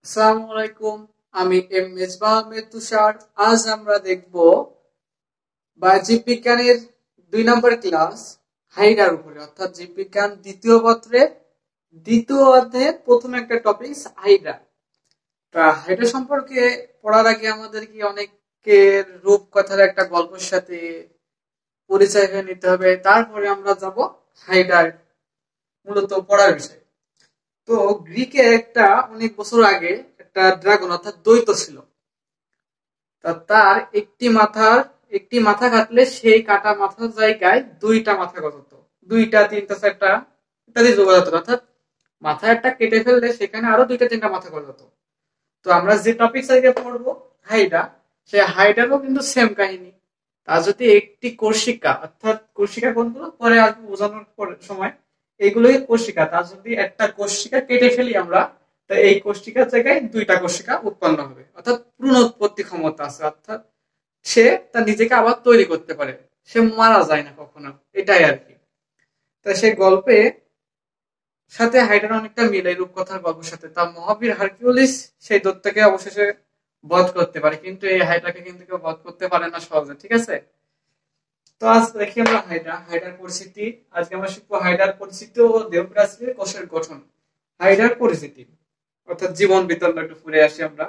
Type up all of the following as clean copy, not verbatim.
আসসালামু আলাইকুম। আমি এম মেজবাহ আহমেদ তুষার। আজ আমরা দেখব জীববিজ্ঞানের 2 নম্বর ক্লাস হাইডার উপরে, অর্থাৎ জীববিজ্ঞান দ্বিতীয় পত্রে দ্বিতীয় অধ্যায়ের প্রথম একটা টপিক হাইড্রা। হাইড্রা সম্পর্কে পড়ার আগে আমাদের কি অনেকের রূপকথার একটা গল্পের সাথে পরিচয় হয়ে নিতে হবে, তারপরে আমরা যাব হাইডার মূলত পড়ার বিষয়। তো গ্রিকে একটা অনেক বছর আগে একটা ড্রাগন অর্থাৎ দৈত্য ছিল। তার একটি মাথা কাটলে সেই কাটা মাথার জায়গায় দুইটা মাথা গজাতো, দুইটা তিনটা চারটা ইত্যাদি যোগ যেত, অর্থাৎ মাথা একটা কেটে ফেললে সেখানে আরো দুইটা তিনটা মাথা গজাতো। তো আমরা যে টপিক আজকে পড়বো হাইডা, সে হাইডারও কিন্তু সেম কাহিনী। তার যদি একটি কোর্সিকা, অর্থাৎ কোর্সিকা কোনগুলো পরে আসবে বোঝানোর সময়, এইগুলোই কোর্সিকা। তার যদি একটা কোর্সিকা কেটে ফেলি আমরা, তো এই কোর্সিকার জায়গায় দুইটা কোর্সিকা উৎপন্ন হবে, অর্থাৎ পুনরুৎপত্তি ক্ষমতা আছে, অর্থাৎ সে তার নিজেকে আবার তৈরি করতে পারে, সে মারা যায় না কখনো, এটাই আর কি। তা সেই গল্পে সাথে হাইডার অনেকটা মিল, এই রূপকথার গল্পের সাথে। তা মহাবীর হারকিউলিস সেই দৈত্যকে অবশেষে বধ করতে পারে, কিন্তু এই হাইড্রাকে কিন্তু কেউ বধ করতে পারে না সহজে, ঠিক আছে। তো আজ দেখি আমরা হাইডার পরিস্থিতি। আজকে আমরা শিখবো হাইডার পরিস্থিতি ও দেহপ্রাচীরের কোষের গঠন। হাইডার পরিস্থিতি অর্থাৎ জীবন বিতরণ একটু ঘুরে আসি আমরা।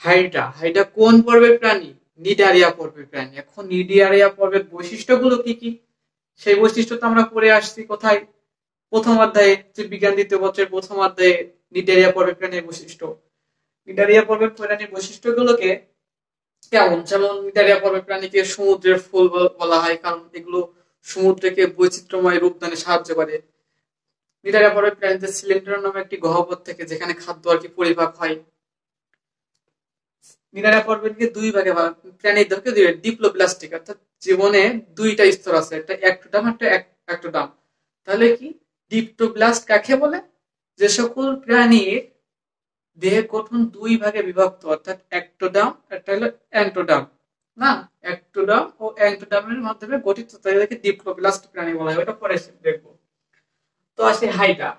হাইডা কোন পর্বের প্রাণী? নিডারিয়া পর্বের প্রাণী। এখন নিডারিয়া পর্বের বৈশিষ্ট্যগুলো কি কি, সেই বৈশিষ্ট্য তো আমরা পড়ে আসছি কোথায়? প্রথম অধ্যায়ে, যে বিজ্ঞান দ্বিতীয় বছরের প্রথম অধ্যায়ে নিডারিয়া পর্বের প্রাণীর বৈশিষ্ট্য। নিডারিয়া পর্বের প্রাণীর বৈশিষ্ট্যগুলোকে কেমন, যেমন নিডারিয়া পর্বের প্রাণীকে সমুদ্রের ফুল বলা হয়, কারণ এগুলো সমুদ্রকে বৈচিত্র্যময় রূপদানে সাহায্য করে। নিডারিয়া পর্বের প্রাণীতে সিলিন্ডার নামে একটি গহ্বর থেকে, যেখানে খাদ্য আর কি পরিপাক হয়। নিডারিয়া পর্বেটকে দুই ভাগে প্রাণীর দেহকে দুই ডিপ্লোপ্লাস্টিক, অর্থাৎ জীবনে দুইটা স্তর আছে, একটা একটোডাম একটা অ্যাক্টোডাম। তাহলে কি ডিপ্টোপ্লাস্ট কাকে বলে? যে সকল প্রাণীর দেহের গঠন দুই ভাগে বিভক্ত, অর্থাৎ অ্যাক্টোডাম একটা হলো অ্যান্টোডাম, না অ্যাক্টোডাম ও অ্যান্টোডামের মাধ্যমে গঠিত, তাই এটাকে ডিপ্লোপ্লাস্ট প্রাণী বলা হয়। ওটা পরে দেখবো। তো আসে হাইড্রা।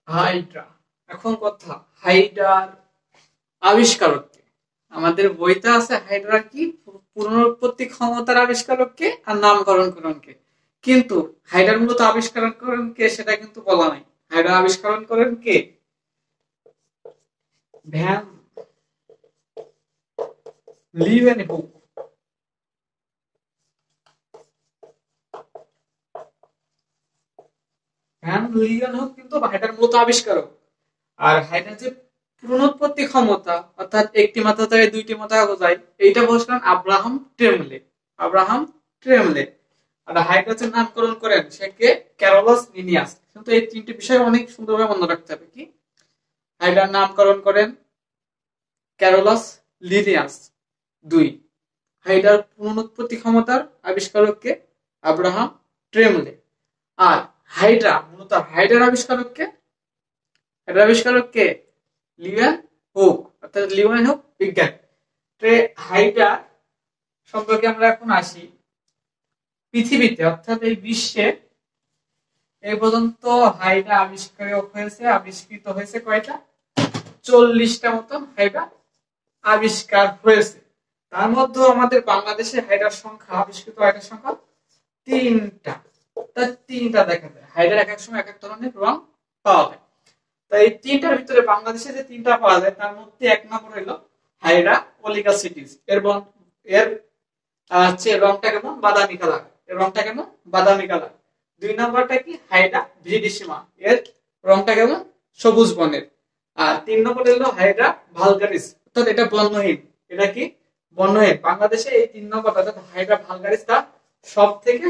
হাইড্রা এখন কথা, হাইড্রার আবিষ্কারক কে? আমাদের বইতে আছে হাইড্রার কি পুনরুৎপত্তি ক্ষমতার আবিষ্কারক কে আর নামকরণ করেন কে, কিন্তু হাইড্রার মূলত আবিষ্কারক করেন কে সেটা কিন্তু বলা নাই। হাইড্রা আবিষ্কারণ করেন কে? Van Leeuwenhoek. ভ্যান লিউয়েনহুক কিন্তু হাইড্রার মূলত আবিষ্কারক। আর হাইড্রার যে পুনরুৎপত্তি ক্ষমতা, অর্থাৎ একটি মাথা থেকে দুইটি মাথা গজায়, এইটা বলছিলেন আব্রাহাম ট্রেমলে। আব্রাহাম ট্রেমলে। আর হাইড্রাজের নামকরণ করেন সে কে? Carolus Linnaeus. কিন্তু এই তিনটি বিষয় অনেক সুন্দরভাবে মনে রাখতে হবে। কি? হাইড্রার নামকরণ করেন ক্যারোলাস লিনিয়াস। দুই, হাইড্রার পুনরুৎপত্তি ক্ষমতার আবিষ্কারককে আব্রাহাম ট্রেমলে। আর হাইড্রার আবিষ্কারককে লিওয়েন হুক, অর্থাৎ লিওয়েন হুক বিজ্ঞান। হাইড্রা সম্পর্কে আমরা এখন আসি। পৃথিবীতে অর্থাৎ এই বিশ্বে এই পর্যন্ত হাইড্রা আবিষ্কৃত হয়েছে কয়টা? 40টা মতন হাইড্রা আবিষ্কার হয়েছে। তার মধ্যে আমাদের বাংলাদেশে হাইড্রার সংখ্যা, আবিষ্কৃত হাইড্রার সংখ্যা 3টা। তার 3টা দেখা যায়। হাইড্রার এক এক সময় এক এক ধরনের রং পাওয়া যায়। তাই এই 3টার ভিতরে বাংলাদেশে যে 3টা পাওয়া যায় তার মধ্যে 1 নম্বর হলো হাইড্রা অলিগাসিটিস। এর রংটা কেমন? বাদামি কালার। এর রংটা কেমন? বাদামি কালার। 2 নম্বরটা কি? হাইড্রা ভিরিডিসিমা। এর রংটা কেমন? সবুজ বর্ণের। আর 3 নম্বর হলো হাইড্রা ভালগারিস, অর্থাৎ এটা বর্ণহীন। এটা কি? বর্ণহীন। বাংলাদেশে এই 3 নম্বর অর্থাৎ হাইড্রা ভালগারিসটা সব থেকে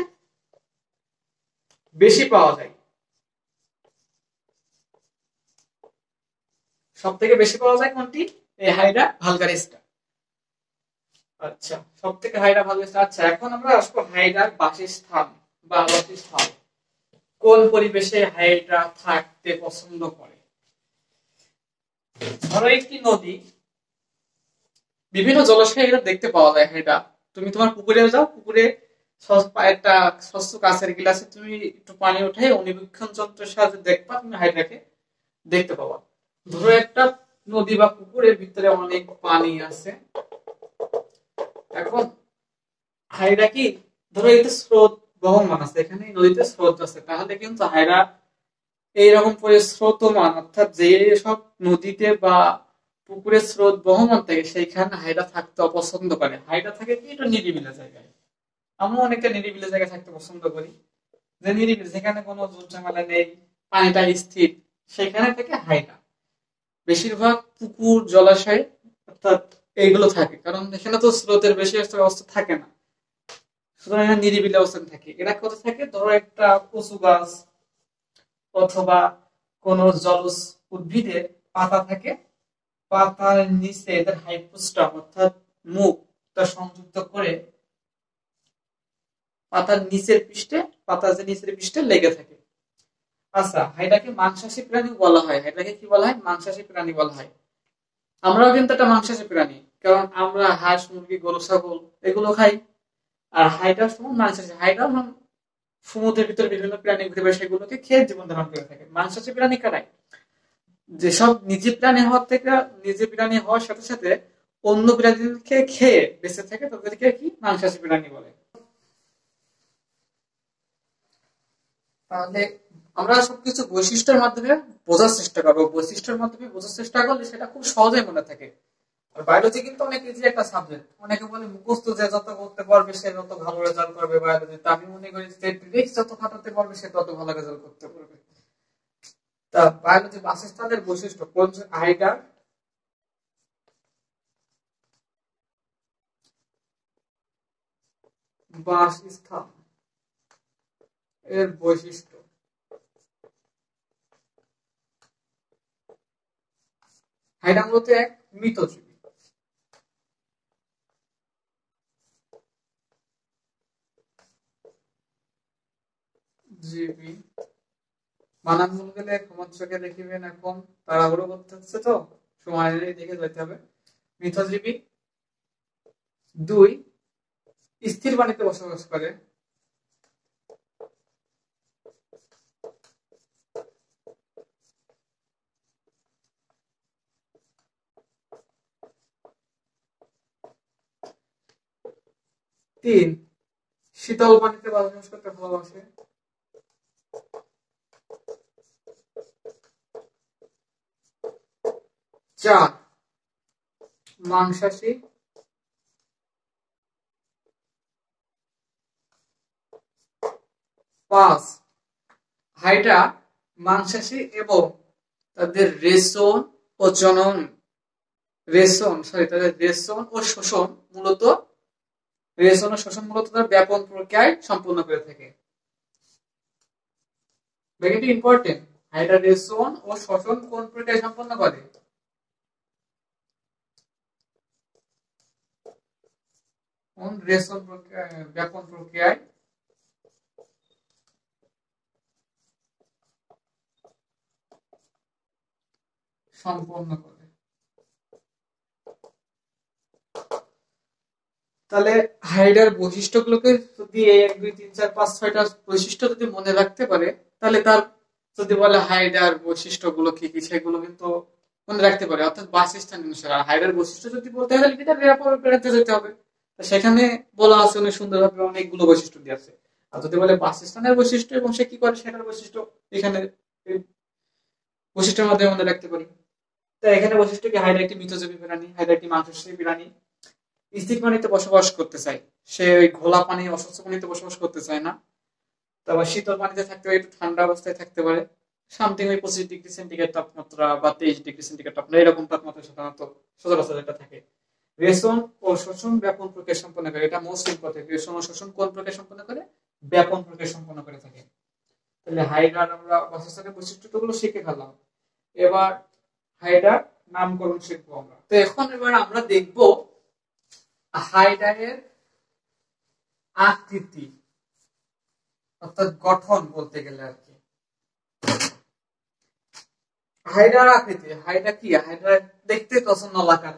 বেশি পাওয়া যায়। সব থেকে বেশি পাওয়া যায় কোনটি? এই হাইড্রা ভালগারিসটা। আচ্ছা, সব থেকে হাইড্রা ভালগারিসটা। আচ্ছা, এখন আমরা আসবো হাইড্রার বাসস্থান বা আবাসস্থল। কোন পরিবেশে হাইড্রা থাকতে পছন্দ করে? ধরো একটি নদী, বিভিন্ন জলাশয়ে এটা দেখতে পাওয়া যায়। হাইড্রা, তুমি তোমার পুকুরে যাও, পুকুরে একটা স্বচ্ছ কাঁচের গ্লাসে তুমি একটু পানি উঠে অণুবীক্ষণ যন্ত্রের সাহায্যে দেখবা, তুমি হাইড্রাকে দেখতে পাবা। ধরো একটা নদী বা পুকুরের ভিতরে অনেক পানি আছে। এখন হাইড্রা কি, ধরো এই স্রোত বহমান আছে, এখানে নদীতে স্রোত আছে, তাহলে কিন্তু হাইড্রা এইরকম স্রোতমান, অর্থাৎ যে সব নদীতে বা পুকুরের স্রোত বহমান থাকে সেইখানে হাইড্রা থাকতে অপছন্দ করে। হাইড্রা থাকে কি একটু নিরিবিলি জায়গায়। আমরা অনেকটা নিরিবিলি জায়গায় থাকতে পছন্দ করি, যে নিরিবিলি যেখানে কোনো ঝামেলা নেই, পানিটা স্থির, সেখানে থেকে হাইড্রা বেশিরভাগ পুকুর জলাশয় অর্থাৎ এইগুলো থাকে, কারণ এখানে তো স্রোতের বেশি অবস্থা থাকে না, সুতরাং এখানে নিরিবিলি অবস্থান থাকে। এরা কোথায় থাকে, ধরো একটা কচু গাছ অথবা কোন জলজ উদ্ভিদের পাতা থাকে, পাতার নিচে এদের হাইপোস্টাম অর্থাৎ মুখটা সংযুক্ত করে পাতার নিচের পৃষ্ঠে, পাতার যে নিচের পৃষ্ঠে লেগে থাকে। আচ্ছা, হাইড্রাকে মাংসাশী প্রাণী বলা হয়। হাইড্রাকে কি বলা হয়? মাংসাশী প্রাণী বলা হয়। আমরাও কিন্তু একটা মাংসাশী প্রাণী, কারণ আমরা হাঁস, মুরগি, গরু, ছাগল এগুলো খাই। আর হাইড্রা সমান মাংসাশী। হাইড্রা সমুদ্রের ভিতরে বিভিন্ন প্রাণী ঘুরে বেড়ায়, সেগুলোকে খেয়ে জীবন ধারণ করে থাকে। মাংসাশী প্রাণী কারাই? যেসব নিজে প্রাণী হওয়ার থেকে, নিজে প্রাণী হওয়ার সাথে সাথে অন্য প্রাণীকে খেয়ে বেঁচে থাকে, তাদেরকে কি মাংসাশী প্রাণী বলে। তাহলে আমরা সবকিছু বৈশিষ্ট্যের মাধ্যমে বোঝার চেষ্টা করবো। বৈশিষ্ট্যের মাধ্যমে বোঝার চেষ্টা করলে সেটা খুব সহজেই মনে থাকে। আর বায়োলজি কিন্তু অনেক ইজি একটা সাবজেক্ট। অনেকে বলে মুখস্থ যে যত করতে পারবে সে তত ভালো রেজাল্ট করবে বায়োলজিতে। আমি মনে করি যে ট্রিক্স যত খাটাতে পারবে সে তত ভালো রেজাল্ট করতে পারবে। তা বায়োলজি বাসস্থানের বৈশিষ্ট্য কোন হাইড্রা বাসস্থান এর বৈশিষ্ট্য। হাইড্রা মূলত এক মৃতজীবী। জীবী বানান ভুল গেলে ক্ষমার চোখে দেখিবেন, এখন তাড়াহুড়ো করতে হচ্ছে তো, সময় দেখে যেতে হবে। মৃতজীবী। 2, স্থির পানিতে বসবাস করে। 3, শীতল পানিতে বসবাস করতে ভালোবাসে। 4, মাংসাশী। 5, হাইড্রা মাংসাশী এবং তাদের রেশন ও শোষণ মূলত তার ব্যাপন প্রক্রিয়ায় সম্পূর্ণ করে থাকে। Very important. হাইড্রা রেশন ও শোষণ কোন প্রক্রিয়ায় সম্পন্ন করে? রেশন প্রক্রিয়া, ব্যাপন প্রক্রিয়ায় সম্পন্ন করে। তাহলে হাইড্রার বৈশিষ্ট্যগুলোকে যদি 1, 2, 3, 4, 5, 6টা বৈশিষ্ট্য যদি মনে রাখতে পারে, তাহলে তার যদি বলে হাইড্রার বৈশিষ্ট্যগুলো কি কি, সেগুলো কিন্তু মনে রাখতে পারে, অর্থাৎ বাসস্থান অনুসারে। আর হাইড্রার বৈশিষ্ট্য যদি বলতে হয় তাহলে বেড়াতে যেতে হবে, সেখানে বলা আছে অনেক সুন্দরভাবে, অনেকগুলো বৈশিষ্ট্য দিয়ে আছে। আর যদি বলে বাসস্থানের বৈশিষ্ট্য এবং সে কি করে সেটার বৈশিষ্ট্য, এখানে বৈশিষ্ট্যের মাধ্যমে মনে রাখতে পারি। তাই এখানে বৈশিষ্ট্য কি, হাইড্রা একটি মৃতজীবী প্রাণী, হাইড্রা একটি মাংসাশী প্রাণী, স্থির পানিতে বসবাস করতে চায়। সে ওই ঘোলা পানি, অস্বচ্ছ পানিতে বসবাস করতে চায় না। তারপর শীতল পানিতে থাকতে পারে, একটু ঠান্ডা অবস্থায় থাকতে পারে, সামথিং ওই 25°C তাপমাত্রা বা 23°C তাপমাত্রা, এরকম তাপমাত্রা সাধারণত সচরাচর এটা থাকে। রেশন ও শোষণ ব্যাপন প্রক্রিয়া সম্পন্ন করে, এটা মোস্ট ইম্পর্টেন্ট। রেশন ও শোষণ কোন প্রক্রিয়া সম্পন্ন করে? ব্যাপন প্রক্রিয়া সম্পন্ন করে থাকে। তাহলে হাইড্রার আমরা বাসস্থানের বৈশিষ্ট্যগুলো শিখে ফেললাম। এবার হাইড্রার নামকরণ শিখবো আমরা। তো এবার আমরা দেখবো হাইড্রার আকৃতি, অর্থাৎ গঠন বলতে গেলে আর কি। হাইড্রার আকৃতি, হাইড্রা কি? হাইড্রা দেখতে তখন নলাকার,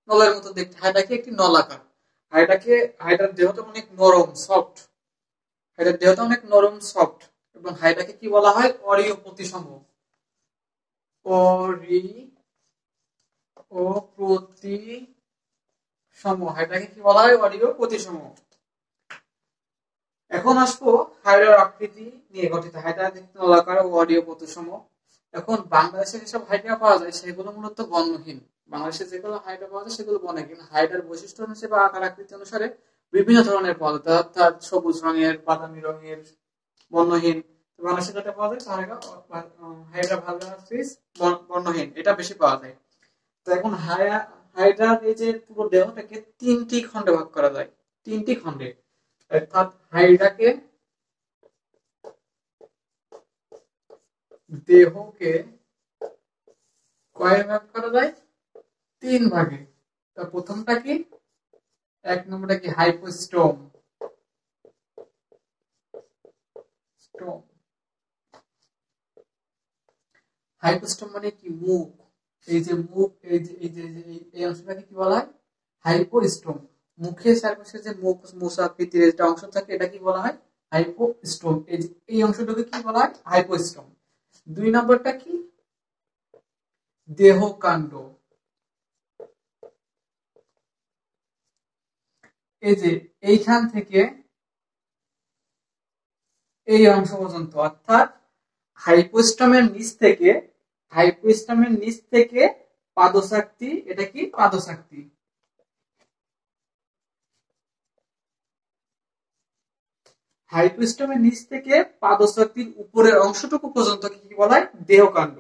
নলের মতো দেখতে। হাইড্রা কি? একটি নলাকার। হাইডাকে, হাইডার দেহটা অনেক নরম, সফট। হাইডার দেহটা অনেক নরম, সফট, এবং হাইডাকে কি বলা হয়? অরীয় প্রতিসম। অরীয় প্রতিসম, হাইডাকে কি বলা হয়? অরীয় প্রতিসম। এখন আসবো হাইডার আকৃতি নিয়ে গঠিত। হাইডা দেখতে নলাকার ও অরীয় প্রতিসম। এখন বাংলাদেশে যেসব হাইডা পাওয়া যায় সেগুলো মূলত বর্ণহীন। বাংলাদেশে যেগুলো হাইডা পাওয়া যায় সেগুলো বর্ণহীন। হাইডার বৈশিষ্ট্য অনুসারে বা আকার আকৃতি অনুসারে বিভিন্ন ধরনের পাওয়া যায়, অর্থাৎ সবুজ রঙের, বাদামি রঙের, বর্ণহীন। বাংলাদেশে যেটা পাওয়া যায় হাইড্রা ভালগারিস বর্ণহীন, এটা বেশি পাওয়া যায়। তো এখন হাইড্রার এই যে পুরো দেহটাকে তিনটি খণ্ডে ভাগ করা যায়, তিনটি খণ্ডে। অর্থাৎ হাইড্রাকে দেহকে কয় ভাগ করা যায়? তিন ভাগে। তো প্রথমটা কি? এক নম্বরটা কি? হাইপোস্টোম। হাইপোস্টোম মানে কি? মুখ। এই যে মুখ, এই অংশটাকে কি বলা হয়? হাইপোস্টোম। মুখের চারপাশে যে মুখ আকৃতির একটা অংশ থাকে এটা কি বলা হয়? হাইপোস্টোম। এই অংশটাকে কি বলা হয়? হাইপোস্টোম। দুই নম্বরটা কি? দেহকাণ্ড। এই যে এইখান থেকে এই অংশ পর্যন্ত, অর্থাৎ হাইপোস্টোমের নিচ থেকে পাদচাকতি, এটা কি? পাদচাকতি। হাইপোস্টোমের নিচ থেকে পাদচাকতির উপরের অংশটুকু পর্যন্ত কি বলা হয়? দেহকাণ্ড।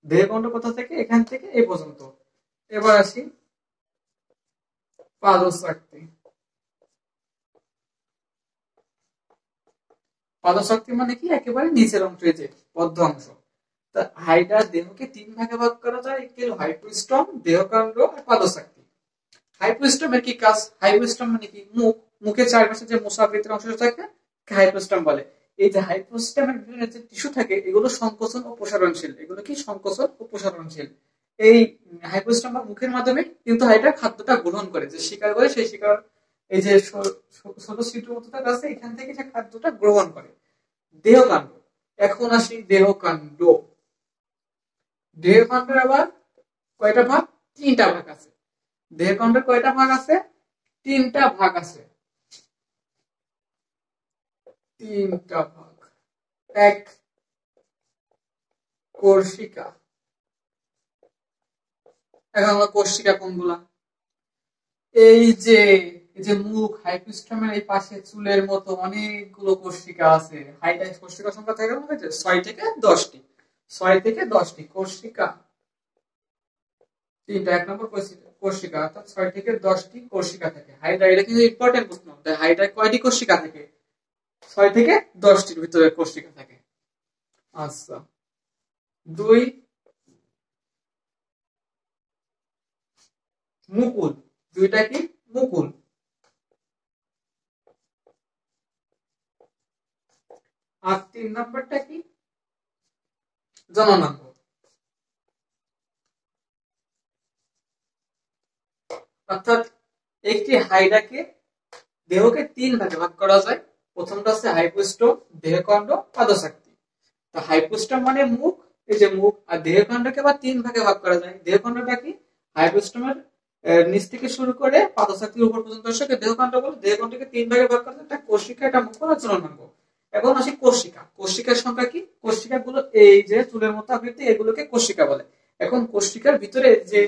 দেহকাণ্ড কোথা থেকে? এখান থেকে এই পর্যন্ত। এবার আসি পাদচাকতি। পাদচাকতি মানে কি? একেবারে নিচের অংশ, এই যে পদ্ম অংশ। তা হাইডার দেহকে তিন ভাগে ভাগ করা যায়, একটি হলো হাইপোস্টোম, দেহকাণ্ড আর পাদচাকতি। হাইপোস্টোমের কি কাজ? হাইপোস্টোম মানে কি? মুখ। মুখের চারপাশে যে মুসাকৃতির অংশ থাকে হাইপোস্টোম বলে। এই যে হাইপোস্টোমের বিভিন্ন যে টিস্যু থাকে এগুলো সংকোচন ও প্রসারণশীল। এগুলো কি? সংকোচন ও প্রসারণশীল। এই হাইপোস্টোম বা মুখের মাধ্যমে কিন্তু হাইডার খাদ্যটা গ্রহণ করে, যে শিকার করে সেই শিকার, এই যে ছোট ছিদ্র মতো আছে এখান থেকে সে খাদ্যটা গ্রহণ করে। দেহকাণ্ড। এখন আসি দেহকাণ্ড। দেহকাণ্ডের আবার কয়টা ভাগ? তিনটা ভাগ আছে। দেহকাণ্ডের কয়টা ভাগ আছে? তিনটা ভাগ আছে। তিনটা ভাগ। এক, কোষিকা। এখন আমরা কোষিকা কোনগুলা? এই যে মুখ, হাইপোস্টোমের এই পাশে চুলের মতো অনেকগুলো কোষিকা আছে। হাইডার কোষিকা সংখ্যা থাকে 6 থেকে 10টি। 6 থেকে 10টি কোষিকা। তিনটা। এক নম্বর কোষিকা, অর্থাৎ 6 থেকে 10টি কোষিকা থাকে হাইড্রা। এটা কিন্তু ইম্পর্টেন্ট প্রশ্ন। হাইড্রায় কয়টি কোষিকা থাকে? 6 থেকে 10টির ভিতরে কোষিকা থাকে। আচ্ছা। 2, মুকুল। দুইটা কি? মুকুল। আর 3 নম্বরটা কি? জননাঙ্গ। অর্থাৎ একটি হাইডাকে দেহকে তিন ভাগে ভাগ করা যায়। প্রথমটা হচ্ছে হাইপোস্টোম, দেহকাণ্ড, পাদচাকতি। তো হাইপোস্টোম মানে মুখ, এই যে মুখ। আর দেহকাণ্ডকে আবার তিন ভাগে ভাগ করা যায়। দেহকাণ্ডটা কি? হাইপোস্টোমের নিচ থেকে শুরু করে পাদচাকতির উপর পর্যন্ত দেহকাণ্ড বলে। দেহকাণ্ডকে তিন ভাগে ভাগ করা যায়, একটা কোষিকা, একটা মুকুল আর জননাঙ্গ। এখন আসি কোষিকা। কোষিকার সংখ্যা কি? কোষিকা গুলো এই যে চুলের মতো আকৃতি, এগুলোকে কোষিকা বলে। এখন কোষিকার ভিতরে যে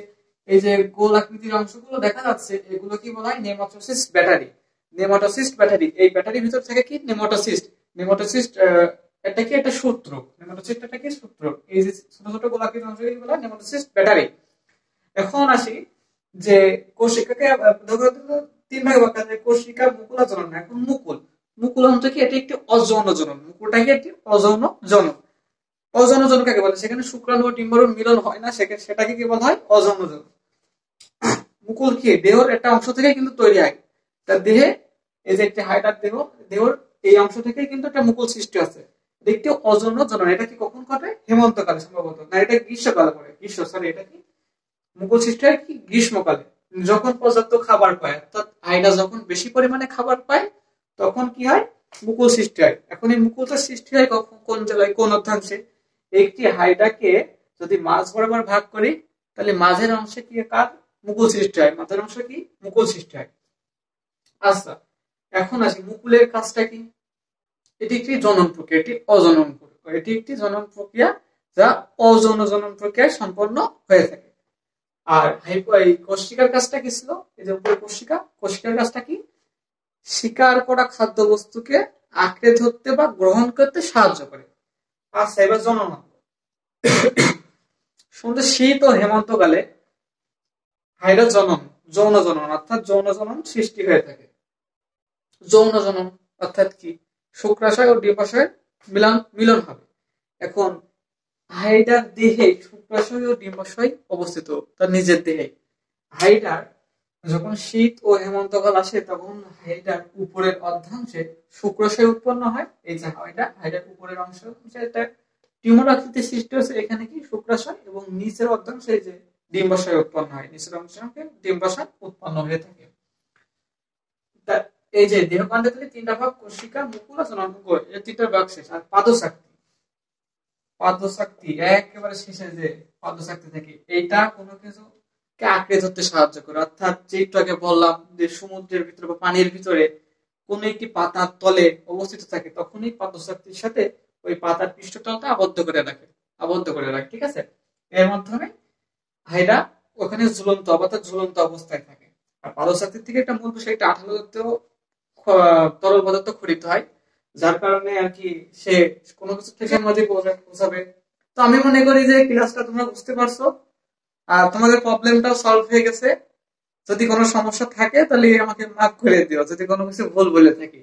এই যে গোল আকৃতির অংশগুলো দেখা যাচ্ছে এগুলো কি বলা হয়? Nematocyst battery. Nematocyst battery. এই ব্যাটারির ভিতর থাকে কি? নেমাটোসিস্ট। নেমাটোসিস্ট এটা কি? একটা সূত্র। নেমাটোসিস্ট এটা কি? সূত্র। এই যে ছোট ছোট গোলাকৃতির অংশগুলো বলা হয় নেমাটোসিস্ট ব্যাটারি। এখন আসি যে কোষিকাকে তিন ভাগে ভাগ করা যায়, কোষিকা, মুকুল আর জনন। এখন মুকুল। মুকুল অংশ কি? এটি একটি অযৌন জনন। মুকুলটা কি? একটি অযৌন জনন। অযৌন জনন কাকে বলে? সেখানে শুক্রাণু ও ডিম্বাণুর মিলন হয় না, সেটাকে কি বলা হয়? অযৌন জনন। মুকুল কি? দেহের একটা অংশ থেকে কিন্তু তৈরি হয়। তার দেহে এই যে একটি হাইডার দেহের এই অংশ থেকে কিন্তু একটা মুকুল সৃষ্টি আছে। একটি অযৌন জনন। এটা কি কখন ঘটে? হেমন্তকালে সম্ভবত, না এটা গ্রীষ্মকালে ঘটে। এটা কি মুকুল সৃষ্টি হয় কি? গ্রীষ্মকালে। যখন পর্যাপ্ত খাবার পায়, অর্থাৎ হাইডা যখন বেশি পরিমাণে খাবার পায় তখন কি হয়, মুকুল সৃষ্টি হয়। এখন এই মুকুলটা সৃষ্টি হয় কোন জায়গায়, কোন অর্ধাংশে? একটি হাইডাকে যদি মাঝ বরাবর ভাগ করি তাহলে মাঝের অংশে কি কার মুকুল সৃষ্টি হয়, মাঝের অংশে কি মুকুল সৃষ্টি হয়। আচ্ছা, এখন আসি মুকুলের কাজটা কি। এটি একটি জনন প্রক্রিয়া, এটি অজনন প্রক্রিয়া, এটি একটি জনন প্রক্রিয়া যা অযৌন জনন প্রক্রিয়ায় সম্পন্ন হয়ে থাকে। আর এই কোষিকার কাজটা কি ছিল, এই যে উপরে কোষিকার কাজটা কি, শিকার করা খাদ্য বস্তুকে আঁকড়ে ধরতে বা গ্রহণ করতে সাহায্য করে। আচ্ছা, এবার জনন। শুনতে শীত ও হেমন্তকালে হাইড্রা যৌন জনন অর্থাৎ যৌন জনন সৃষ্টি হয়ে থাকে। যৌন জনন অর্থাৎ কি, শুক্রাশয় ও ডিম্বাশয়ের মিলন হবে। এখন হাইডার দেহে শুক্রাশয় ও ডিম্বাশয় অবস্থিত, তার নিজের দেহে। হাইডার যখন শীত ও হেমন্তকাল আসে তখন হাইডার উপরের অর্ধাংশে শুক্রাশয় উৎপন্ন হয়। এই যে হাইডার উপরের অংশ একটা টিউমার আকৃতির সৃষ্টি হচ্ছে, এখানে কি শুক্রাশয়, এবং নিচের অর্ধাংশে যে ডিম্বাশয় উৎপন্ন হয়, নিচের অংশে ডিম্বাশয় উৎপন্ন হয়ে থাকে। এই যে দেহকাণ্ডে থেকে তিনটা ভাগ, কোষিকা, মুকুল আর জননাঙ্গ, এই তিনটা ভাগ শেষ। আর পাদশক্তি একেবারে শেষে যে পাদশক্তি থাকে, এইটা কোনো কিছুকে আঁকড়ে ধরতে সাহায্য করে। অর্থাৎ যে একটু আগে বললাম যে সমুদ্রের ভিতরে বা পানির ভিতরে কোন একটি পাতার তলে অবস্থিত থাকে, তখন এই পাদশক্তির সাথে ওই পাতার পৃষ্ঠতলটা আবদ্ধ করে রাখে। ঠিক আছে, এর মাধ্যমে হাইডা ওখানে ঝুলন্ত অবস্থায় থাকে। আর পাদশক্তির থেকে একটা মূল বিষয়, একটা আঠালো জাতীয় তরল পদার্থ খরিত হয়, যার কারণে আর কি সে কোনো কিছু থেকে মাঝে পৌঁছাবে। তো আমি মনে করি যে ক্লাসটা তোমরা বুঝতে পারছো আর তোমাদের প্রবলেমটাও সলভ হয়ে গেছে। যদি কোনো সমস্যা থাকে তাহলে আমাকে মার্ক করে দিও, যদি কোনো কিছু ভুল বলে থাকি।